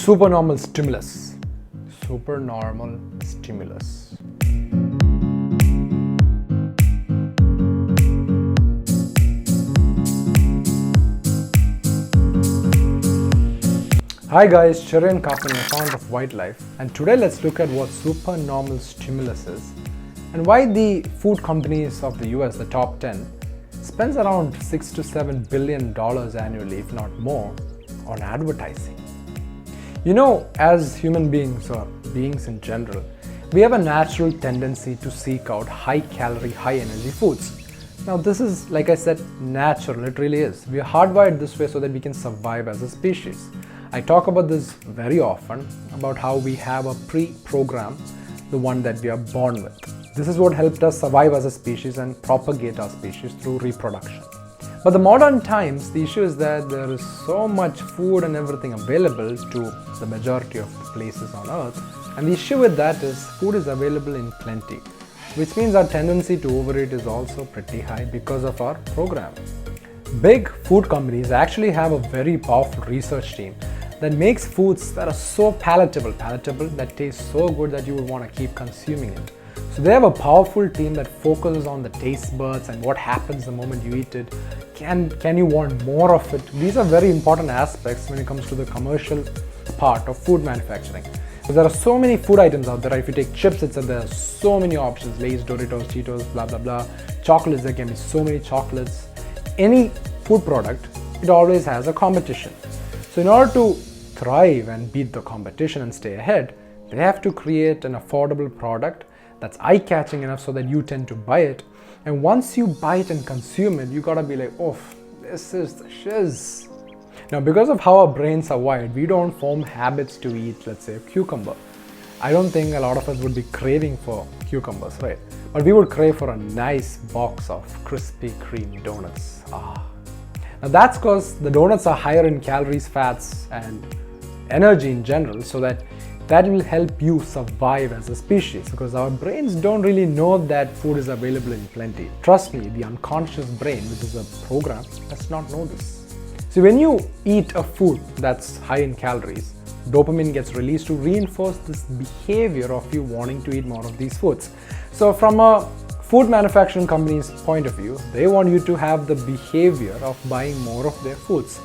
Supernormal stimulus. Supernormal stimulus. Hi guys, Cherian Kaplan, founder of Ytalife, and today let's look at what supernormal stimulus is and why the food companies of the US, the top 10, spends around $6 to $7 billion annually, if not more, on advertising. You know, as human beings or beings in general, we have a natural tendency to seek out high calorie, high energy foods. Now this is, like I said, natural, it really is. We are hardwired this way so that we can survive as a species. I talk about this very often, about how we have a pre-program, the one that we are born with. This is what helped us survive as a species and propagate our species through reproduction. But the modern times, the issue is that there is so much food and everything available to the majority of the places on earth. And the issue with that is food is available in plenty, which means our tendency to overeat is also pretty high because of our program. Big food companies actually have a very powerful research team that makes foods that are so palatable that taste so good that you would want to keep consuming it. So they have a powerful team that focuses on the taste buds and what happens the moment you eat it. Can you want more of it? These are very important aspects when it comes to the commercial part of food manufacturing. Because there are so many food items out there. If you take chips, there are so many options. Lay's, Doritos, Cheetos, blah blah blah. Chocolates, there can be so many chocolates. Any food product, it always has a competition. So in order to thrive and beat the competition and stay ahead, they have to create an affordable product that's eye-catching enough so that you tend to buy it. And once you buy it and consume it, you gotta be like, oh, this is the shiz. Now, because of how our brains are wired, we don't form habits to eat, let's say, a cucumber. I don't think a lot of us would be craving for cucumbers, right? But we would crave for a nice box of Krispy Kreme donuts. Now that's because the donuts are higher in calories, fats, and energy in general, so that will help you survive as a species, because our brains don't really know that food is available in plenty. Trust me, the unconscious brain, which is a program, does not know this. So when you eat a food that's high in calories, dopamine gets released to reinforce this behavior of you wanting to eat more of these foods. So from a food manufacturing company's point of view, they want you to have the behavior of buying more of their foods.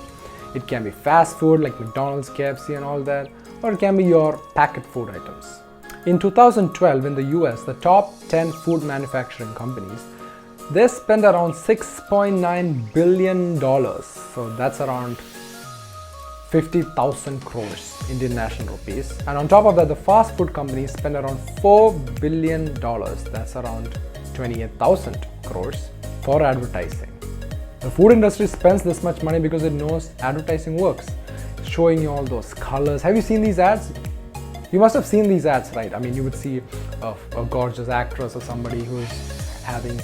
It can be fast food like McDonald's, KFC and all that, or it can be your packet food items. In 2012 in the US, the top 10 food manufacturing companies, they spend around $6.9 billion. So that's around 50,000 crores Indian national rupees. And on top of that, the fast food companies spend around $4 billion. That's around 28,000 crores for advertising. The food industry spends this much money because it knows advertising works. Showing you all those colors. Have you seen these ads? You must have seen these ads, right? I mean, you would see a gorgeous actress or somebody who's having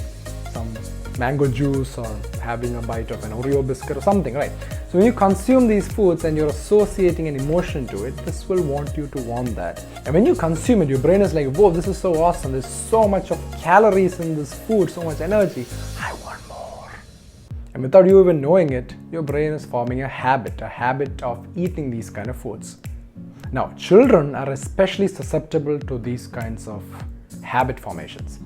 some mango juice or having a bite of an Oreo biscuit or something, right? So when you consume these foods and you're associating an emotion to it, this will want you to want that. And when you consume it, your brain is like, whoa, this is so awesome. There's so much of calories in this food, so much energy. I want more. And without you even knowing it, your brain is forming a habit of eating these kind of foods. Now, children are especially susceptible to these kinds of habit formations.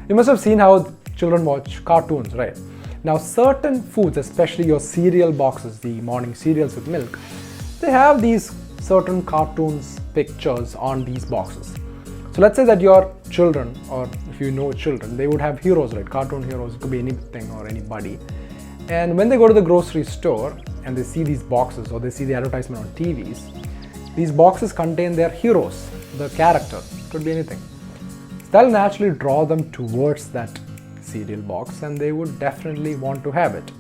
You must have seen how children watch cartoons, right? Now, certain foods, especially your cereal boxes, the morning cereals with milk, they have these certain cartoons, pictures on these boxes. So let's say that your children, or if you know children, they would have heroes, right? Cartoon heroes, it could be anything or anybody. And when they go to the grocery store and they see these boxes or they see the advertisement on TVs, these boxes contain their heroes, the character, could be anything. That'll naturally draw them towards that cereal box and they would definitely want to have it.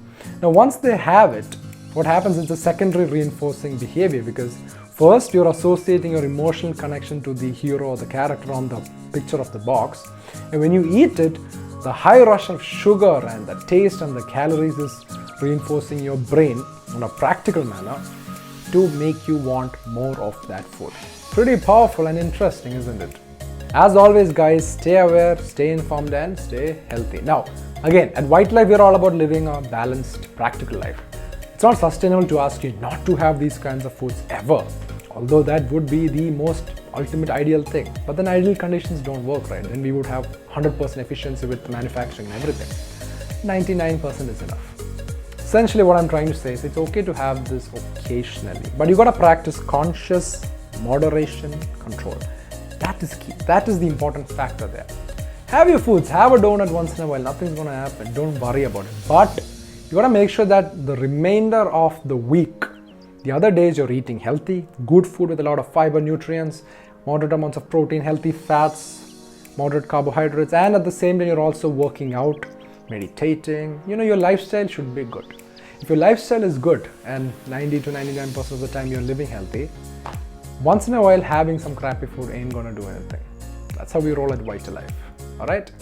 Now once they have it, what happens is a secondary reinforcing behavior, because first you're associating your emotional connection to the hero or the character on the picture of the box, and when you eat it, the high rush of sugar and the taste and the calories is reinforcing your brain in a practical manner to make you want more of that food. Pretty powerful and interesting, isn't it? As always guys, stay aware, stay informed and stay healthy. Now, again, at Ytalife, we're all about living a balanced, practical life. It's not sustainable to ask you not to have these kinds of foods ever, Although that would be the most ultimate ideal thing. But then ideal conditions don't work, right? Then we would have 100% efficiency with manufacturing and everything. 99% is enough. Essentially what I'm trying to say is it's okay to have this occasionally, but you gotta practice conscious moderation control. That is key. That is the important factor there. Have your foods, have a donut once in a while, nothing's gonna happen, don't worry about it. But you gotta make sure that the remainder of the week, the other days you're eating healthy, good food with a lot of fiber, nutrients, moderate amounts of protein, healthy fats, moderate carbohydrates, and at the same time you're also working out, meditating. Your lifestyle should be good. If your lifestyle is good and 90 to 99% of the time you're living healthy, once in a while having some crappy food ain't gonna do anything. That's how we roll at Ytalife. Alright?